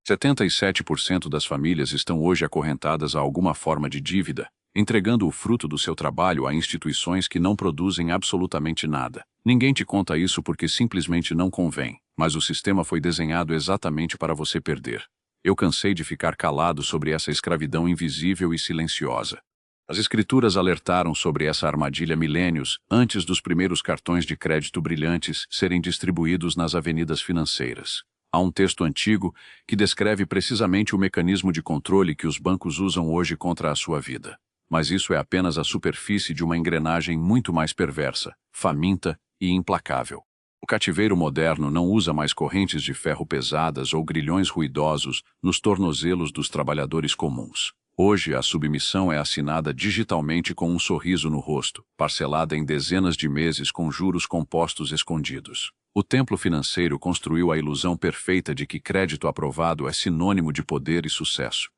77% das famílias estão hoje acorrentadas a alguma forma de dívida, entregando o fruto do seu trabalho a instituições que não produzem absolutamente nada. Ninguém te conta isso porque simplesmente não convém, mas o sistema foi desenhado exatamente para você perder. Eu cansei de ficar calado sobre essa escravidão invisível e silenciosa. As escrituras alertaram sobre essa armadilha milênios antes dos primeiros cartões de crédito brilhantes serem distribuídos nas avenidas financeiras. Há um texto antigo que descreve precisamente o mecanismo de controle que os bancos usam hoje contra a sua vida. Mas isso é apenas a superfície de uma engrenagem muito mais perversa, faminta e implacável. O cativeiro moderno não usa mais correntes de ferro pesadas ou grilhões ruidosos nos tornozelos dos trabalhadores comuns. Hoje, a submissão é assinada digitalmente com um sorriso no rosto, parcelada em dezenas de meses com juros compostos escondidos. O templo financeiro construiu a ilusão perfeita de que crédito aprovado é sinônimo de poder e sucesso.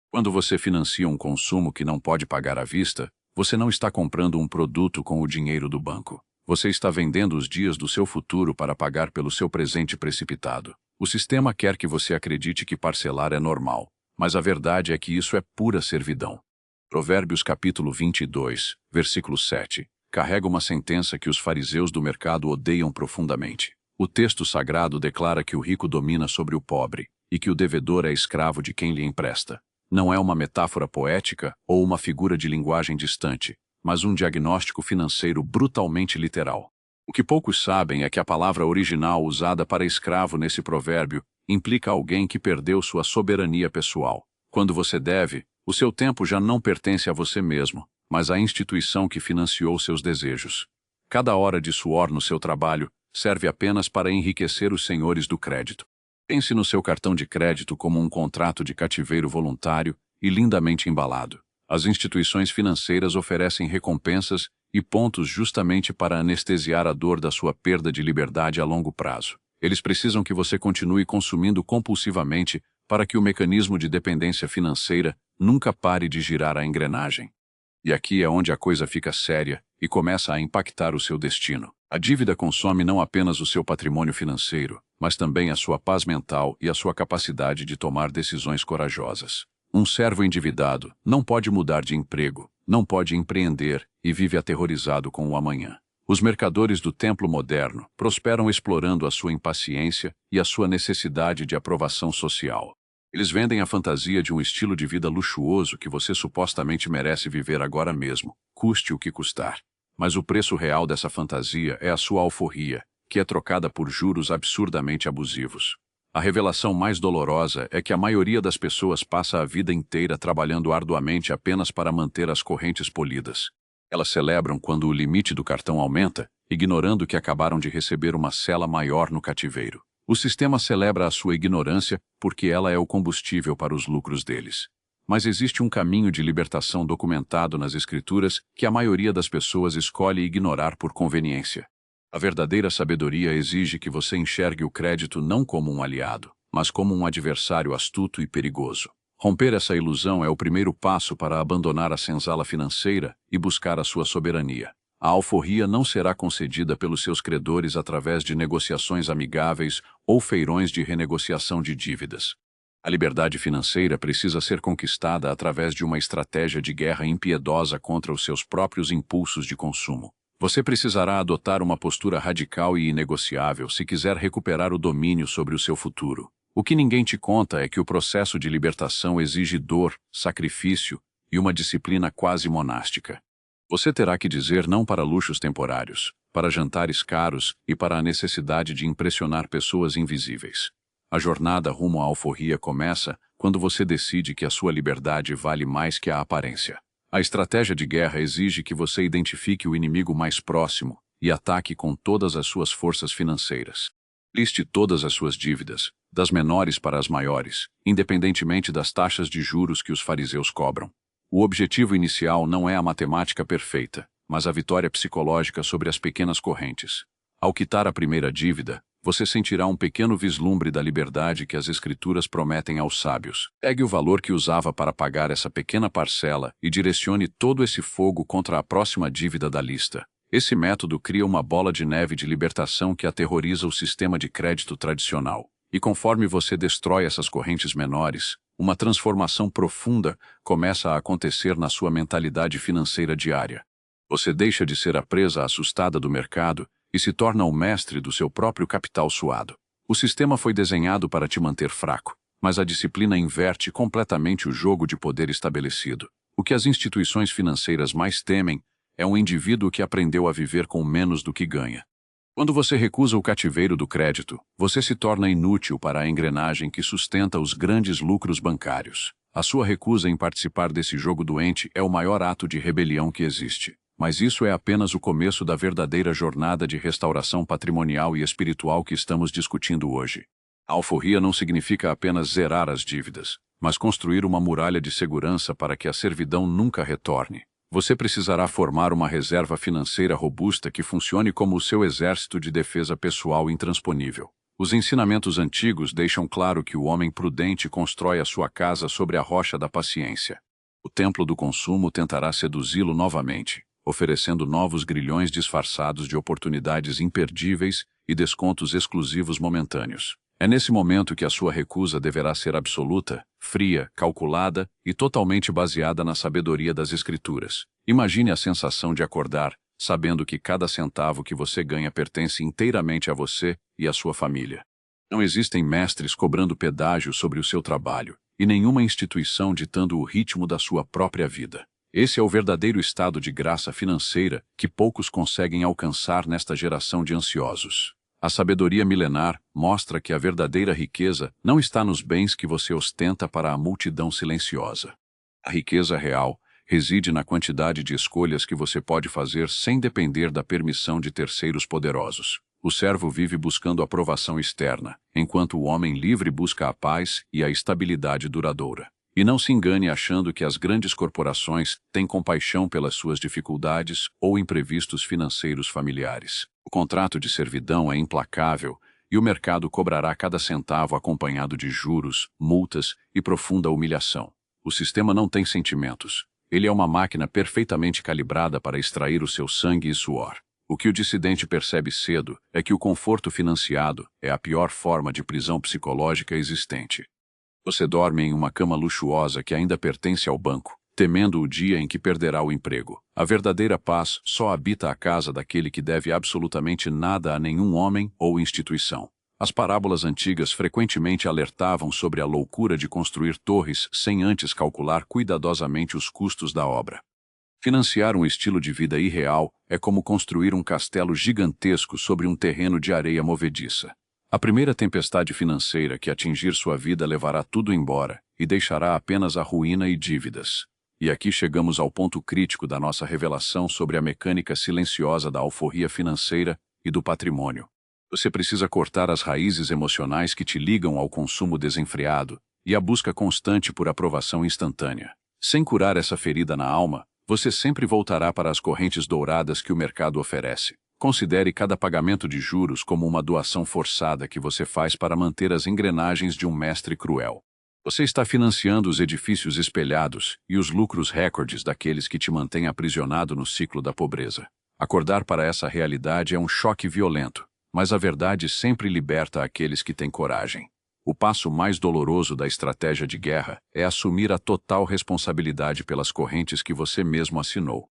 Quando você financia um consumo que não pode pagar à vista, você não está comprando um produto com o dinheiro do banco. Você está vendendo os dias do seu futuro para pagar pelo seu presente precipitado. O sistema quer que você acredite que parcelar é normal, mas a verdade é que isso é pura servidão. Provérbios capítulo 22, versículo 7, carrega uma sentença que os fariseus do mercado odeiam profundamente. O texto sagrado declara que o rico domina sobre o pobre e que o devedor é escravo de quem lhe empresta. Não é uma metáfora poética ou uma figura de linguagem distante, mas um diagnóstico financeiro brutalmente literal. O que poucos sabem é que a palavra original usada para escravo nesse provérbio implica alguém que perdeu sua soberania pessoal. Quando você deve, o seu tempo já não pertence a você mesmo, mas à instituição que financiou seus desejos. Cada hora de suor no seu trabalho serve apenas para enriquecer os senhores do crédito. Pense no seu cartão de crédito como um contrato de cativeiro voluntário e lindamente embalado. As instituições financeiras oferecem recompensas e pontos justamente para anestesiar a dor da sua perda de liberdade a longo prazo. Eles precisam que você continue consumindo compulsivamente para que o mecanismo de dependência financeira nunca pare de girar a engrenagem. E aqui é onde a coisa fica séria e começa a impactar o seu destino. A dívida consome não apenas o seu patrimônio financeiro, mas também a sua paz mental e a sua capacidade de tomar decisões corajosas. Um servo endividado não pode mudar de emprego, não pode empreender e vive aterrorizado com o amanhã. Os mercadores do templo moderno prosperam explorando a sua impaciência e a sua necessidade de aprovação social. Eles vendem a fantasia de um estilo de vida luxuoso que você supostamente merece viver agora mesmo, custe o que custar. Mas o preço real dessa fantasia é a sua alforria, que é trocada por juros absurdamente abusivos. A revelação mais dolorosa é que a maioria das pessoas passa a vida inteira trabalhando arduamente apenas para manter as correntes polidas. Elas celebram quando o limite do cartão aumenta, ignorando que acabaram de receber uma cela maior no cativeiro. O sistema celebra a sua ignorância porque ela é o combustível para os lucros deles. Mas existe um caminho de libertação documentado nas Escrituras que a maioria das pessoas escolhe ignorar por conveniência. A verdadeira sabedoria exige que você enxergue o crédito não como um aliado, mas como um adversário astuto e perigoso. Romper essa ilusão é o primeiro passo para abandonar a senzala financeira e buscar a sua soberania. A alforria não será concedida pelos seus credores através de negociações amigáveis ou feirões de renegociação de dívidas. A liberdade financeira precisa ser conquistada através de uma estratégia de guerra impiedosa contra os seus próprios impulsos de consumo. Você precisará adotar uma postura radical e inegociável se quiser recuperar o domínio sobre o seu futuro. O que ninguém te conta é que o processo de libertação exige dor, sacrifício e uma disciplina quase monástica. Você terá que dizer não para luxos temporários, para jantares caros e para a necessidade de impressionar pessoas invisíveis. A jornada rumo à alforria começa quando você decide que a sua liberdade vale mais que a aparência. A estratégia de guerra exige que você identifique o inimigo mais próximo e ataque com todas as suas forças financeiras. Liste todas as suas dívidas, das menores para as maiores, independentemente das taxas de juros que os fariseus cobram. O objetivo inicial não é a matemática perfeita, mas a vitória psicológica sobre as pequenas correntes. Ao quitar a primeira dívida, você sentirá um pequeno vislumbre da liberdade que as Escrituras prometem aos sábios. Pegue o valor que usava para pagar essa pequena parcela e direcione todo esse fogo contra a próxima dívida da lista. Esse método cria uma bola de neve de libertação que aterroriza o sistema de crédito tradicional. E conforme você destrói essas correntes menores, uma transformação profunda começa a acontecer na sua mentalidade financeira diária. Você deixa de ser a presa assustada do mercado e se torna o mestre do seu próprio capital suado. O sistema foi desenhado para te manter fraco, mas a disciplina inverte completamente o jogo de poder estabelecido. O que as instituições financeiras mais temem é um indivíduo que aprendeu a viver com menos do que ganha. Quando você recusa o cativeiro do crédito, você se torna inútil para a engrenagem que sustenta os grandes lucros bancários. A sua recusa em participar desse jogo doente é o maior ato de rebelião que existe. Mas isso é apenas o começo da verdadeira jornada de restauração patrimonial e espiritual que estamos discutindo hoje. A alforria não significa apenas zerar as dívidas, mas construir uma muralha de segurança para que a servidão nunca retorne. Você precisará formar uma reserva financeira robusta que funcione como o seu exército de defesa pessoal intransponível. Os ensinamentos antigos deixam claro que o homem prudente constrói a sua casa sobre a rocha da paciência. O templo do consumo tentará seduzi-lo novamente, oferecendo novos grilhões disfarçados de oportunidades imperdíveis e descontos exclusivos momentâneos. É nesse momento que a sua recusa deverá ser absoluta, fria, calculada e totalmente baseada na sabedoria das Escrituras. Imagine a sensação de acordar, sabendo que cada centavo que você ganha pertence inteiramente a você e à sua família. Não existem mestres cobrando pedágio sobre o seu trabalho, e nenhuma instituição ditando o ritmo da sua própria vida. Esse é o verdadeiro estado de graça financeira que poucos conseguem alcançar nesta geração de ansiosos. A sabedoria milenar mostra que a verdadeira riqueza não está nos bens que você ostenta para a multidão silenciosa. A riqueza real reside na quantidade de escolhas que você pode fazer sem depender da permissão de terceiros poderosos. O servo vive buscando aprovação externa, enquanto o homem livre busca a paz e a estabilidade duradoura. E não se engane achando que as grandes corporações têm compaixão pelas suas dificuldades ou imprevistos financeiros familiares. O contrato de servidão é implacável e o mercado cobrará cada centavo acompanhado de juros, multas e profunda humilhação. O sistema não tem sentimentos. Ele é uma máquina perfeitamente calibrada para extrair o seu sangue e suor. O que o dissidente percebe cedo é que o conforto financiado é a pior forma de prisão psicológica existente. Você dorme em uma cama luxuosa que ainda pertence ao banco, temendo o dia em que perderá o emprego. A verdadeira paz só habita a casa daquele que deve absolutamente nada a nenhum homem ou instituição. As parábolas antigas frequentemente alertavam sobre a loucura de construir torres sem antes calcular cuidadosamente os custos da obra. Financiar um estilo de vida irreal é como construir um castelo gigantesco sobre um terreno de areia movediça. A primeira tempestade financeira que atingir sua vida levará tudo embora e deixará apenas a ruína e dívidas. E aqui chegamos ao ponto crítico da nossa revelação sobre a mecânica silenciosa da alforria financeira e do patrimônio. Você precisa cortar as raízes emocionais que te ligam ao consumo desenfreado e à busca constante por aprovação instantânea. Sem curar essa ferida na alma, você sempre voltará para as correntes douradas que o mercado oferece. Considere cada pagamento de juros como uma doação forçada que você faz para manter as engrenagens de um mestre cruel. Você está financiando os edifícios espelhados e os lucros recordes daqueles que te mantêm aprisionado no ciclo da pobreza. Acordar para essa realidade é um choque violento, mas a verdade sempre liberta aqueles que têm coragem. O passo mais doloroso da estratégia de guerra é assumir a total responsabilidade pelas correntes que você mesmo assinou.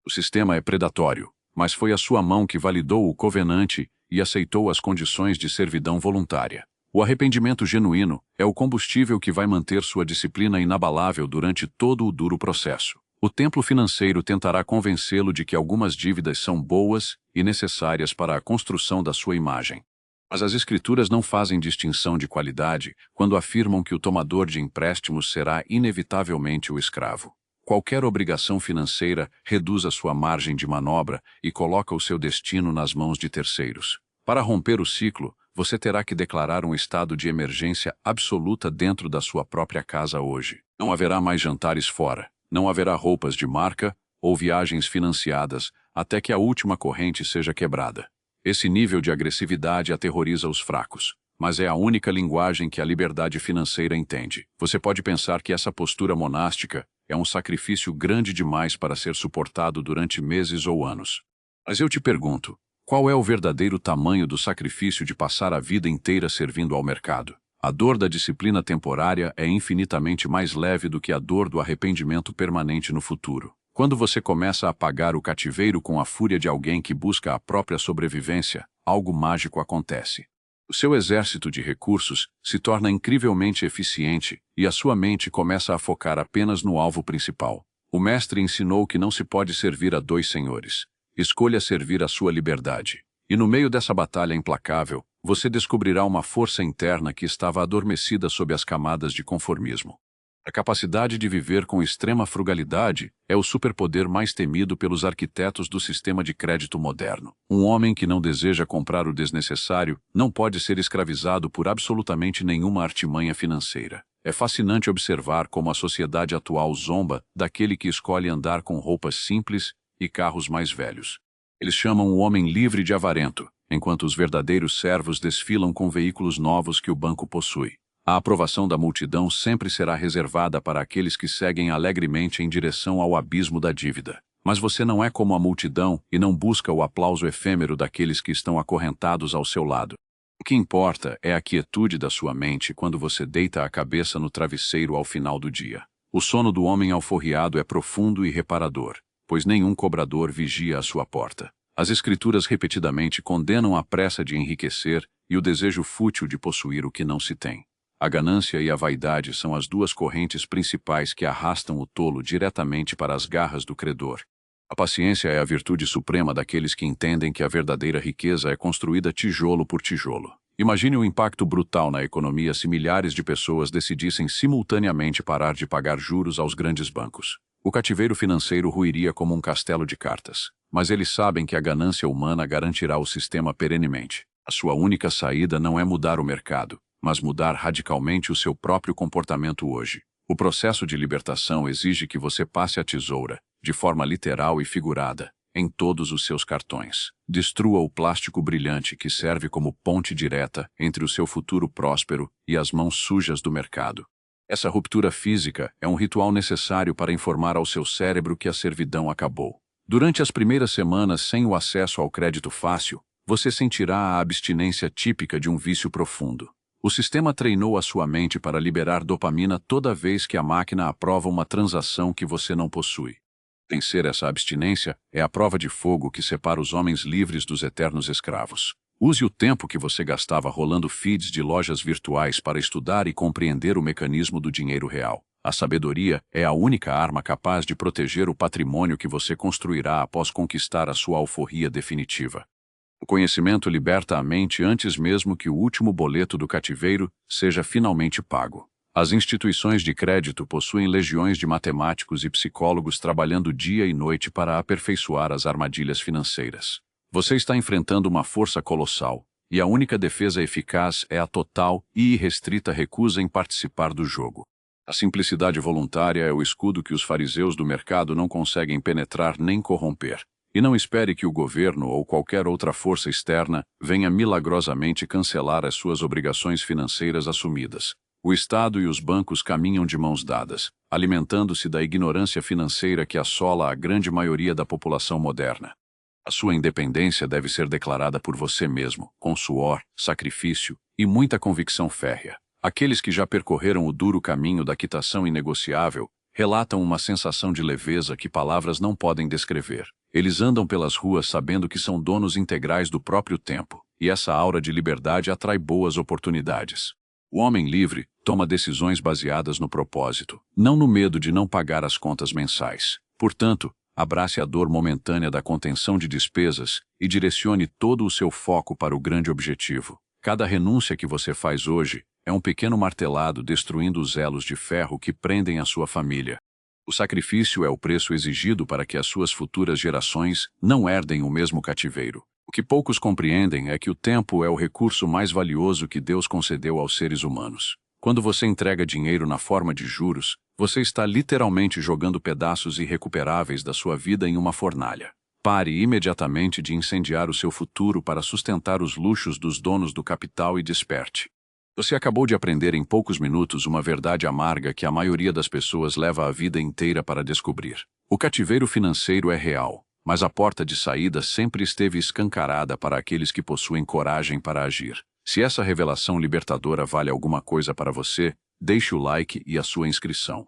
O sistema é predatório, mas foi a sua mão que validou o covenante e aceitou as condições de servidão voluntária. O arrependimento genuíno é o combustível que vai manter sua disciplina inabalável durante todo o duro processo. O templo financeiro tentará convencê-lo de que algumas dívidas são boas e necessárias para a construção da sua imagem. Mas as Escrituras não fazem distinção de qualidade quando afirmam que o tomador de empréstimos será inevitavelmente o escravo. Qualquer obrigação financeira reduz a sua margem de manobra e coloca o seu destino nas mãos de terceiros. Para romper o ciclo, você terá que declarar um estado de emergência absoluta dentro da sua própria casa hoje. Não haverá mais jantares fora, não haverá roupas de marca ou viagens financiadas até que a última corrente seja quebrada. Esse nível de agressividade aterroriza os fracos, mas é a única linguagem que a liberdade financeira entende. Você pode pensar que essa postura monástica é um sacrifício grande demais para ser suportado durante meses ou anos. Mas eu te pergunto, Qual é o verdadeiro tamanho do sacrifício de passar a vida inteira servindo ao mercado? A dor da disciplina temporária é infinitamente mais leve do que a dor do arrependimento permanente no futuro. Quando você começa a pagar o cativeiro com a fúria de alguém que busca a própria sobrevivência, algo mágico acontece. O seu exército de recursos se torna incrivelmente eficiente e a sua mente começa a focar apenas no alvo principal. O mestre ensinou que não se pode servir a dois senhores. Escolha servir a sua liberdade. E no meio dessa batalha implacável, você descobrirá uma força interna que estava adormecida sob as camadas de conformismo. A capacidade de viver com extrema frugalidade é o superpoder mais temido pelos arquitetos do sistema de crédito moderno. Um homem que não deseja comprar o desnecessário não pode ser escravizado por absolutamente nenhuma artimanha financeira. É fascinante observar como a sociedade atual zomba daquele que escolhe andar com roupas simples e carros mais velhos. Eles chamam o homem livre de avarento, enquanto os verdadeiros servos desfilam com veículos novos que o banco possui. A aprovação da multidão sempre será reservada para aqueles que seguem alegremente em direção ao abismo da dívida. Mas você não é como a multidão e não busca o aplauso efêmero daqueles que estão acorrentados ao seu lado. O que importa é a quietude da sua mente quando você deita a cabeça no travesseiro ao final do dia. O sono do homem alforriado é profundo e reparador, pois nenhum cobrador vigia a sua porta. As escrituras repetidamente condenam a pressa de enriquecer e o desejo fútil de possuir o que não se tem. A ganância e a vaidade são as duas correntes principais que arrastam o tolo diretamente para as garras do credor. A paciência é a virtude suprema daqueles que entendem que a verdadeira riqueza é construída tijolo por tijolo. Imagine o impacto brutal na economia se milhares de pessoas decidissem simultaneamente parar de pagar juros aos grandes bancos. O cativeiro financeiro ruiria como um castelo de cartas. Mas eles sabem que a ganância humana garantirá o sistema perenemente. A sua única saída não é mudar o mercado, mas mudar radicalmente o seu próprio comportamento hoje. O processo de libertação exige que você passe a tesoura, de forma literal e figurada, em todos os seus cartões. Destrua o plástico brilhante que serve como ponte direta entre o seu futuro próspero e as mãos sujas do mercado. Essa ruptura física é um ritual necessário para informar ao seu cérebro que a servidão acabou. Durante as primeiras semanas sem o acesso ao crédito fácil, você sentirá a abstinência típica de um vício profundo. O sistema treinou a sua mente para liberar dopamina toda vez que a máquina aprova uma transação que você não possui. Vencer essa abstinência é a prova de fogo que separa os homens livres dos eternos escravos. Use o tempo que você gastava rolando feeds de lojas virtuais para estudar e compreender o mecanismo do dinheiro real. A sabedoria é a única arma capaz de proteger o patrimônio que você construirá após conquistar a sua alforria definitiva. O conhecimento liberta a mente antes mesmo que o último boleto do cativeiro seja finalmente pago. As instituições de crédito possuem legiões de matemáticos e psicólogos trabalhando dia e noite para aperfeiçoar as armadilhas financeiras. Você está enfrentando uma força colossal, e a única defesa eficaz é a total e irrestrita recusa em participar do jogo. A simplicidade voluntária é o escudo que os fariseus do mercado não conseguem penetrar nem corromper. E não espere que o governo ou qualquer outra força externa venha milagrosamente cancelar as suas obrigações financeiras assumidas. O Estado e os bancos caminham de mãos dadas, alimentando-se da ignorância financeira que assola a grande maioria da população moderna. A sua independência deve ser declarada por você mesmo, com suor, sacrifício e muita convicção férrea. Aqueles que já percorreram o duro caminho da quitação inegociável relatam uma sensação de leveza que palavras não podem descrever. Eles andam pelas ruas sabendo que são donos integrais do próprio tempo, e essa aura de liberdade atrai boas oportunidades. O homem livre toma decisões baseadas no propósito, não no medo de não pagar as contas mensais. Portanto, abrace a dor momentânea da contenção de despesas e direcione todo o seu foco para o grande objetivo. Cada renúncia que você faz hoje é um pequeno martelado destruindo os elos de ferro que prendem a sua família. O sacrifício é o preço exigido para que as suas futuras gerações não herdem o mesmo cativeiro. O que poucos compreendem é que o tempo é o recurso mais valioso que Deus concedeu aos seres humanos. Quando você entrega dinheiro na forma de juros, você está literalmente jogando pedaços irrecuperáveis da sua vida em uma fornalha. Pare imediatamente de incendiar o seu futuro para sustentar os luxos dos donos do capital e desperte. Você acabou de aprender em poucos minutos uma verdade amarga que a maioria das pessoas leva a vida inteira para descobrir. O cativeiro financeiro é real, mas a porta de saída sempre esteve escancarada para aqueles que possuem coragem para agir. Se essa revelação libertadora vale alguma coisa para você, deixe o like e a sua inscrição.